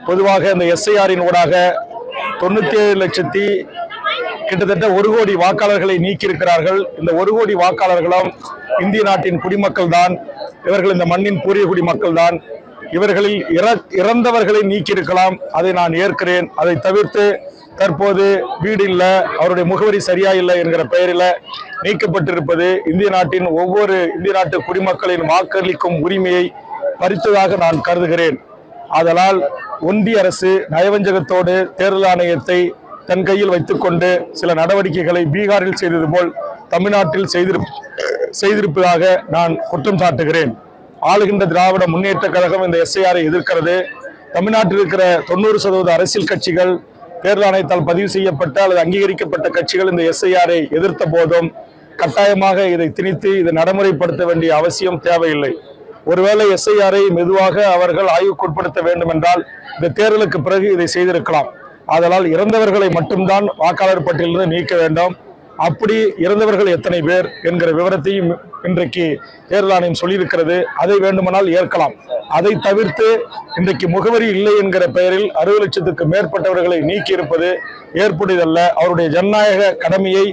பொதுவாக இந்த எஸ்ஐஆரின் ஊடாக 97 லட்சத்தி கிட்டத்தட்ட 1 கோடி வாக்காளர்களை நீக்கியிருக்கிறார்கள். இந்த 1 கோடி வாக்காளர்களும் இந்திய நாட்டின் குடிமக்கள் தான். இவர்கள் இந்த மண்ணின் பூர்வீக குடிமக்கள் தான். இவர்களில் இறந்தவர்களை நீக்கியிருக்கலாம், அதை நான் ஏற்கிறேன். அதை தவிர்த்து தற்போது வீடு இல்லை, அவருடைய முகவரி சரியா இல்லை என்கிற பெயரில் நீக்கப்பட்டிருப்பது இந்திய நாட்டின் ஒவ்வொரு இந்திய நாட்டு குடிமக்களின் வாக்களிக்கும் உரிமையை பறித்ததாக நான் கருதுகிறேன். ஆதலால் ஒன்றிய அரசு நயவஞ்சகத்தோடு தேர்தல் ஆணையத்தை தன் கையில் வைத்துக்கொண்டு சில நடவடிக்கைகளை பீகாரில் செய்தது போல் தமிழ்நாட்டில் செய்திருப்பதாக நான் குற்றம் சாட்டுகிறேன். ஆளுகின்ற திராவிட முன்னேற்ற கழகம் இந்த எஸ்ஐஆரை எதிர்க்கிறது. தமிழ்நாட்டில் இருக்கிற 90% அரசியல் கட்சிகள், தேர்தல் ஆணையத்தால் பதிவு செய்யப்பட்ட அல்லது அங்கீகரிக்கப்பட்ட கட்சிகள் இந்த எஸ்ஐஆரை எதிர்த்த போதும் கட்டாயமாக இதை திணித்து இதை நடைமுறைப்படுத்த வேண்டிய அவசியம் தேவையில்லை. ஒருவேளை எஸ்ஐஆரை மெதுவாக அவர்கள் ஆய்வுக்குட்படுத்த வேண்டும் என்றால் இந்த தேர்தலுக்கு பிறகு இதை செய்திருக்கலாம். ஆதலால் இறந்தவர்களை மட்டும்தான் வாக்காளர் பட்டியலிருந்து நீக்க வேண்டும். அப்படி இறந்தவர்கள் எத்தனை பேர் என்கிற விவரத்தையும் இன்றைக்கு தேர்தல் ஆணையம் சொல்லியிருக்கிறது. அதை வேண்டுமானால் ஏற்கலாம். அதை தவிர்த்து இன்றைக்கு முகவரி இல்லை என்கிற பெயரில் 60 லட்சத்துக்கு மேற்பட்டவர்களை நீக்கியிருப்பது ஏற்புடையதல்ல. அவருடைய ஜனநாயக கடமையை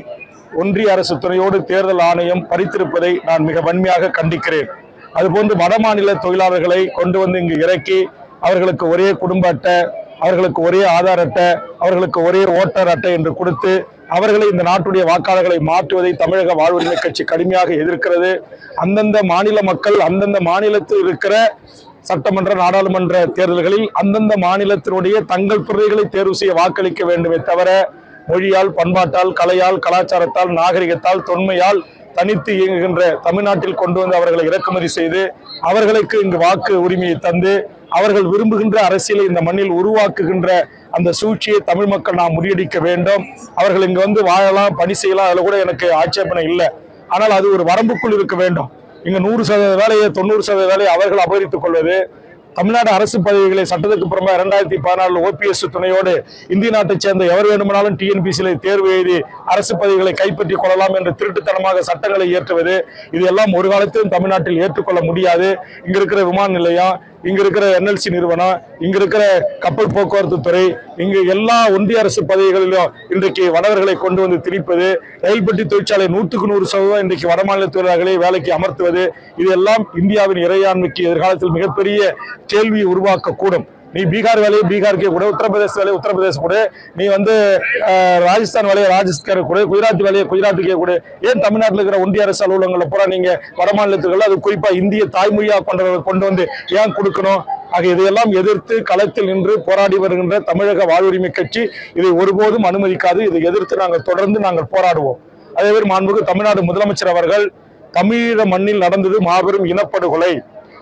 ஒன்றிய அரசு துணையோடு தேர்தல் ஆணையம் பறித்திருப்பதை நான் மிக வன்மையாக கண்டிக்கிறேன். அதுபோன்று வடமாநில தொழிலாளர்களை கொண்டு வந்து இங்கு இறக்கி அவர்களுக்கு ஒரே குடும்ப அட்டை, அவர்களுக்கு ஒரே ஆதார் அட்டை, அவர்களுக்கு ஒரே ஓட்டர் அட்டை என்று கொடுத்து அவர்களை இந்த நாட்டுடைய வாக்காளர்களை மாற்றுவதை தமிழக வாழ்வுரிமை கட்சி கடுமையாக எதிர்க்கிறது. அந்தந்த மாநில மக்கள் அந்தந்த மாநிலத்தில் இருக்கிற சட்டமன்ற நாடாளுமன்ற தேர்தல்களில் அந்தந்த மாநிலத்தினுடைய தங்கள் பிரதிகளை தேர்வு செய்ய வாக்களிக்க வேண்டுமே தவிர மொழியால், பண்பாட்டால், கலையால், கலாச்சாரத்தால், நாகரிகத்தால், தொன்மையால் தனித்து இயங்குகின்ற தமிழ்நாட்டில் கொண்டு வந்து அவர்களை இறக்குமதி செய்து அவர்களுக்கு இங்கு வாக்கு உரிமையை தந்து அவர்கள் விரும்புகின்ற அரசியலை இந்த மண்ணில் உருவாக்குகின்ற அந்த சூழ்ச்சியை தமிழ் மக்கள் நாம் முறியடிக்க வேண்டும். அவர்கள் இங்கு வந்து வாழலாம், பணி செய்யலாம், அதில் கூட எனக்கு ஆட்சேபனை இல்லை. ஆனால் அது ஒரு வரம்புக்குள் இருக்க வேண்டும். இங்கு 100% வேலையை 90% வேலையை அவர்கள் அபகரித்துக் கொள்வது, தமிழ்நாடு அரசு பதவிகளை சட்டத்துக்கு புறம்பா 2014 OPS துணையோடு இந்திய நாட்டை சேர்ந்த எவர் வேண்டுமானாலும் TNPSC தேர்வு எழுதி அரசு பதவிகளை கைப்பற்றிக் கொள்ளலாம் என்று திருட்டுத்தனமாக சட்டங்களை இயற்றுவது, இது எல்லாம் ஒரு காலத்திலும் தமிழ்நாட்டில் ஏற்றுக்கொள்ள முடியாது. இங்க இருக்கிற விமான நிலையம், இங்க இருக்கிற NLC நிறுவனம், இங்க இருக்கிற கப்பல் போக்குவரத்து துறை, இங்கு எல்லா ஒன்றிய அரசு பதவிகளிலும் இன்றைக்கு வடவர்களை கொண்டு வந்து திணிப்பது, ரயில் பெட்டி தொழிற்சாலை 100% இன்றைக்கு வடமாநில தொழிலாளர்களை வேலைக்கு அமர்த்துவது, இதெல்லாம் இந்தியாவின் இறையாண்மைக்கு எதிர்காலத்தில் மிகப்பெரிய கேள்வியை உருவாக்கக்கூடும். நீ பீகார் வேலையை பீகாருக்கே கூட, உத்தரப்பிரதேச வேலையை உத்தரப்பிரதேச கூட, நீ வந்து ராஜஸ்தான் வேலையை ராஜஸ்தான் கூட, குஜராத் வேலையை குஜராத்துக்கே கூட. ஏன் தமிழ்நாட்டில் இருக்கிற ஒன்றிய அரசு அலுவலகங்களை பூரா நீங்க வடமாநிலத்துகள், அது குறிப்பா இந்திய தாய்மொழியாக கொண்டு வந்து ஏன் கொடுக்கணும்? ஆக இதையெல்லாம் எதிர்த்து களத்தில் நின்று போராடி வருகின்ற தமிழக வாழ்வுரிமை கட்சி இதை ஒருபோதும் அனுமதிக்காது. இதை எதிர்த்து நாங்கள் தொடர்ந்து போராடுவோம். அதேபோல் மாண்புமிகு தமிழ்நாடு முதலமைச்சர் அவர்கள் தமிழக மண்ணில் நடந்தது மாபெரும் இனப்படுகொலை,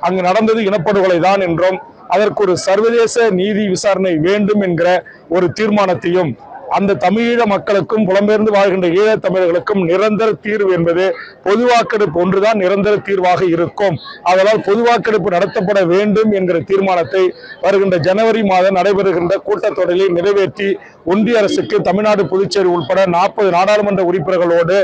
அங்கு நடந்தது இனப்படுகொலை தான் என்றும் அதற்கு ஒரு சர்வதேச நீதி விசாரணை வேண்டும் என்கிற ஒரு தீர்மானத்தையும், அந்த தமிழீழ மக்களுக்கும் புலம்பெயர்ந்து வாழ்கின்ற ஈழத் தமிழர்களுக்கும் நிரந்தர தீர்வு என்பது பொது வாக்கெடுப்பு ஒன்றுதான் நிரந்தர தீர்வாக இருக்கும். அதனால் பொது வாக்கெடுப்பு நடத்தப்பட வேண்டும் என்கிற தீர்மானத்தை வருகின்ற ஜனவரி மாதம் நடைபெறுகின்ற கூட்டத்தொடரில் நிறைவேற்றி ஒன்றிய அரசுக்கு தமிழ்நாடு, புதுச்சேரி உட்பட 40 நாடாளுமன்ற உறுப்பினர்களோடு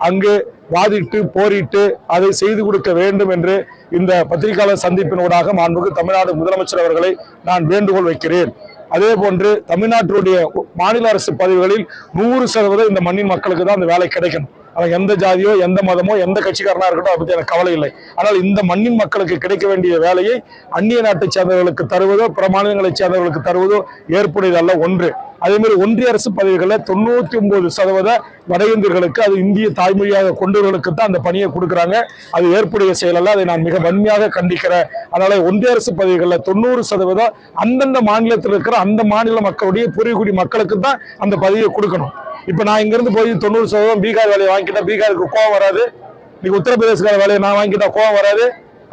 அங்கு வாதிட்டு போரிட்டு அதை செய்து கொடுக்க வேண்டும் என்று இந்த பத்திரிகையாளர் சந்திப்பினூடாக மாண்புமிகு தமிழ்நாடு முதலமைச்சர் அவர்களை நான் வேண்டுகோள் வைக்கிறேன். அதே போன்று தமிழ்நாட்டினுடைய மாநில அரசு பதவிகளில் 100% இந்த மண்ணின் மக்களுக்கு தான் அந்த வேலை கிடைக்கணும். அவன் எந்த ஜாதியோ, எந்த மதமோ, எந்த கட்சிக்காரனா இருக்கட்டும், அதை பற்றி எனக்கு கவலை இல்லை. ஆனால் இந்த மண்ணின் மக்களுக்கு கிடைக்க வேண்டிய வேலையை அந்நிய நாட்டை சேர்ந்தவர்களுக்கு தருவதோ, பிற மாநிலங்களை சேர்ந்தவர்களுக்கு தருவதோ ஏற்புடையதல்ல ஒன்று. அதே மாதிரி ஒன்றிய அரசு பதவிகளில் 99% வட இந்தியர்களுக்கு, அது இந்திய தாய்மொழியாக கொண்டவர்களுக்கு தான் அந்த பணியை கொடுக்குறாங்க. அது ஏற்புடைய செயல் அல்ல. அதை நான் மிக வன்மையாக கண்டிக்கிறேன். அதனால ஒன்றிய அரசு பதவிகளில் 90% அந்தந்த மாநிலத்தில் இருக்கிற அந்த மாநில மக்களுடைய பூர்வீகுடி மக்களுக்கு தான் அந்த பதவியை கொடுக்கணும். இப்ப நான் இங்கிருந்து போய் 90% பீகார் வேலையை வாங்கிட்டா பீகாருக்கு கோவம் வராது. நீங்க உத்தரப்பிரதேச வேலையை நான் வாங்கிட்டா கோவம் வராது.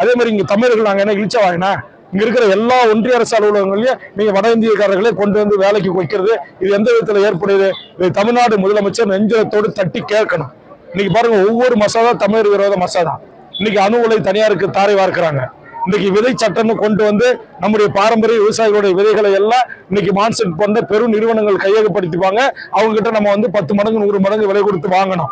அதே மாதிரி இங்க தமிழர்கள் நாங்க என்ன இழிச்சா வாங்கினா, இங்க இருக்கிற எல்லா ஒன்றிய அரசு அலுவலகங்களையும் நீங்க வட இந்தியக்காரர்களே கொண்டு வந்து வேலைக்கு வைக்கிறது, இது எந்த விதத்துல ஏற்படுது? இதை தமிழ்நாடு முதலமைச்சர் நெஞ்சத்தோடு தட்டி கேட்கணும். இன்னைக்கு பாருங்க, ஒவ்வொரு மசோதா தமிழர் விரோத மசோதா. இன்னைக்கு அணு உலை தனியாருக்கு தாரை வார்க்கிறாங்க. இன்னைக்கு விதை சட்டம்னு கொண்டு வந்து நம்முடைய பாரம்பரிய விவசாயிகளுடைய விதைகளை எல்லாம் இன்னைக்கு மான்செட் பண்ண பெரும் நிறுவனங்கள் கையகப்படுத்திப்பாங்க. அவங்க கிட்ட நம்ம வந்து 10 மடங்கு 100 மடங்கு விலை கொடுத்து வாங்கணும்.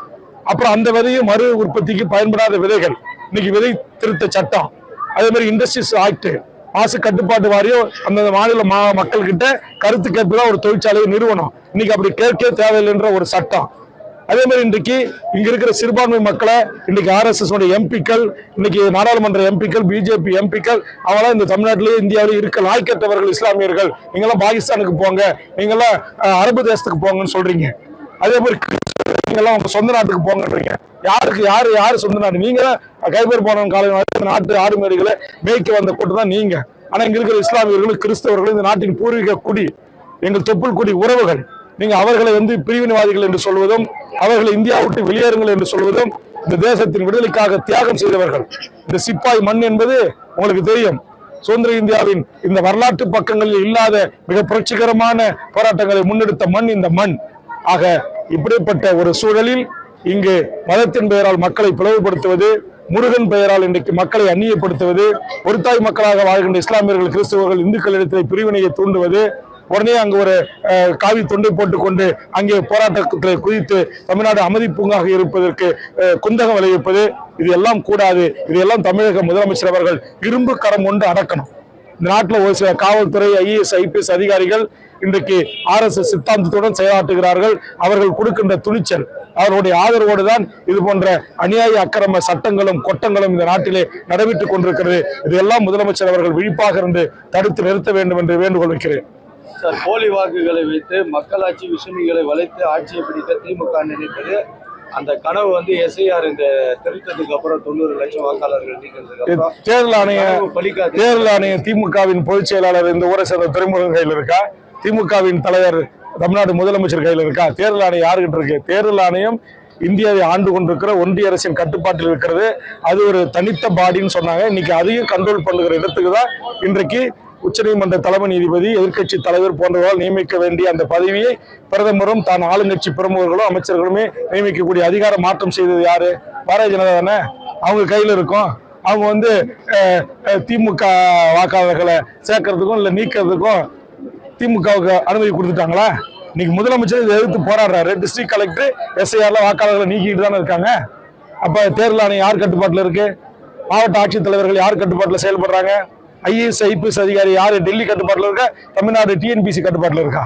அப்புறம் அந்த விதையும் மறு உற்பத்திக்கு பயன்படாத விதைகள், இன்னைக்கு விதை திருத்த சட்டம், அதே மாதிரி இண்டஸ்ட்ரீஸ் ஆக்ட், மாசு கட்டுப்பாட்டு வாரியம் அந்த மாநில மக்கள் கிட்ட கருத்து கேட்பதான் ஒரு தொழிற்சாலையை நிறுவனம். இன்னைக்கு அப்படி கேட்க தேவையில்லைன்ற ஒரு சட்டம். அதே மாதிரி இன்றைக்கு இங்க இருக்கிற சிறுபான்மை மக்களை இன்னைக்கு RSS எம்பிக்கள், இன்னைக்கு நாடாளுமன்ற எம்பிக்கள், பிஜேபி எம்பிக்கள் அவங்களாம் இந்த தமிழ்நாட்டிலேயே இந்தியாவிலேயே இருக்க லாய்க்கற்றவர்கள் இஸ்லாமியர்கள், நீங்களாம் பாகிஸ்தானுக்கு போங்க, நீங்களாம் அரபு தேசத்துக்கு போங்கன்னு சொல்றீங்க. அதே மாதிரி நீங்களாம் உங்க சொந்த நாட்டுக்கு போங்கன்றீங்க. யாரு சொந்த நாடு? நீங்க தான் கைபர் போனவன் காலம் நாட்டு ஆடு மாடுகளை மேய்க்க வந்த கூட்டம் தான் நீங்க. ஆனா இங்க இருக்கிற இஸ்லாமியர்களும் கிறிஸ்தவர்களும் இந்த நாட்டின் பூர்வீக குடி, எங்கள் தொப்புள் குடி உறவுகள். நீங்க அவர்களை பிரிவினைவாதிகள் என்று சொல்வதும், அவர்களை இந்தியா விட்டு வெளியேறுங்கள் என்று சொல்வதும், இந்த தேசத்தின் விடுதலைக்காக தியாகம் செய்தவர்கள். இந்த சிப்பாய் மண் என்பது உங்களுக்கு தெரியும். சுதந்திர இந்தியாவின் இந்த வரலாற்று பக்கங்களில் இல்லாத மிக புரட்சிகரமான போராட்டங்களை முன்னெடுத்த மண் இந்த மண். ஆக இப்படிப்பட்ட ஒரு சூழலில் இங்கு மதத்தின் பெயரால் மக்களை பிளவுபடுத்துவது, முருகன் பெயரால் இன்றைக்கு மக்களை அந்நியப்படுத்துவது, ஒருத்தாய் மக்களாக வாழ்கின்ற இஸ்லாமியர்கள், கிறிஸ்தவர்கள், இந்துக்களிடத்தில் பிரிவினையை தூண்டுவது, உடனே அங்கு ஒரு காவி தொண்டை போட்டுக்கொண்டு அங்கே போராட்டத்தை குதித்து தமிழ்நாடு அமைதி பூங்காக இருப்பதற்கு குந்தகம் விளைவிப்பது, இது எல்லாம் கூடாது. இதையெல்லாம் தமிழக முதலமைச்சர் அவர்கள் இரும்பு கரம் கொண்டு அடக்கணும். இந்த நாட்டில் ஒரு சில காவல்துறை, IAS, IPS அதிகாரிகள் இன்றைக்கு RSS சித்தாந்தத்துடன் செயலாற்றுகிறார்கள். அவர்கள் கொடுக்கின்ற துணிச்சல், அவர்களுடைய ஆதரவோடு தான் இது போன்ற அநியாய அக்கிரம சட்டங்களும் கொட்டங்களும் இந்த நாட்டிலே நடைபெற்றுக் கொண்டிருக்கிறது. இதையெல்லாம் முதலமைச்சர் அவர்கள் விழிப்பாக இருந்து தடுத்து நிறுத்த வேண்டும் என்று வேண்டுகோள் வைக்கிறேன். சார், போலி வாக்குகளை வைத்து மக்களாட்சி விஷமிகளை வளைத்து ஆட்சியை பிடிக்க திமுக நினைத்தது. அந்த கனவு SIR இந்த திருத்தத்துக்கு அப்புறம் 90 லட்சம் வாக்காளர்கள் நீக்கிறதுக்கு தேர்தல் ஆணையம் திமுகவின் பொதுச் செயலாளர் இந்த ஊரை சேர்ந்த துறைமுருகன் கையில் இருக்கா? திமுகவின் தலைவர் தமிழ்நாடு முதலமைச்சர் கையில் இருக்கா? தேர்தல் ஆணையம் யாருக்கிட்ட இருக்கு? தேர்தல் ஆணையம் இந்தியாவை ஆண்டு கொண்டிருக்கிற ஒன்றிய அரசின் கட்டுப்பாட்டில் இருக்கிறது. அது ஒரு தனித்த பாடின்னு சொன்னாங்க. இன்னைக்கு அதையும் கண்ட்ரோல் பண்ணுகிற இடத்துக்கு தான் இன்றைக்கு உச்சநீதிமன்ற தலைமை நீதிபதி, எதிர்க்கட்சி தலைவர் போன்றவர்களால் நியமிக்க வேண்டிய அந்த பதவியை பிரதமரும் தான் ஆளுங்கட்சி பிரமுகர்களும் அமைச்சர்களுமே நியமிக்கக்கூடிய அதிகார மாற்றம் செய்தது யாரு? பாரதிய ஜனதா தானே. அவங்க கையில் இருக்கும். அவங்க திமுக வாக்காளர்களை சேர்க்கறதுக்கும் இல்லை நீக்கிறதுக்கும் திமுகவுக்கு அனுமதி கொடுத்துட்டாங்களா? இன்னைக்கு முதலமைச்சர் இதை எதிர்த்து போராடுறாரு. டிஸ்ட்ரிக்ட் கலெக்டர் SIRல வாக்காளர்களை நீக்கிட்டு தானே இருக்காங்க. அப்ப தேர்தல் ஆணையம் யார் கட்டுப்பாட்டில் இருக்கு? மாவட்ட ஆட்சித்தலைவர்கள் யார் கட்டுப்பாட்டில் செயல்படுறாங்க? IAS, IPS அதிகாரி யாரு டெல்லி கட்டுப்பாட்டில் இருக்கா? தமிழ்நாடு TNPC கட்டுப்பாட்டில் இருக்கா?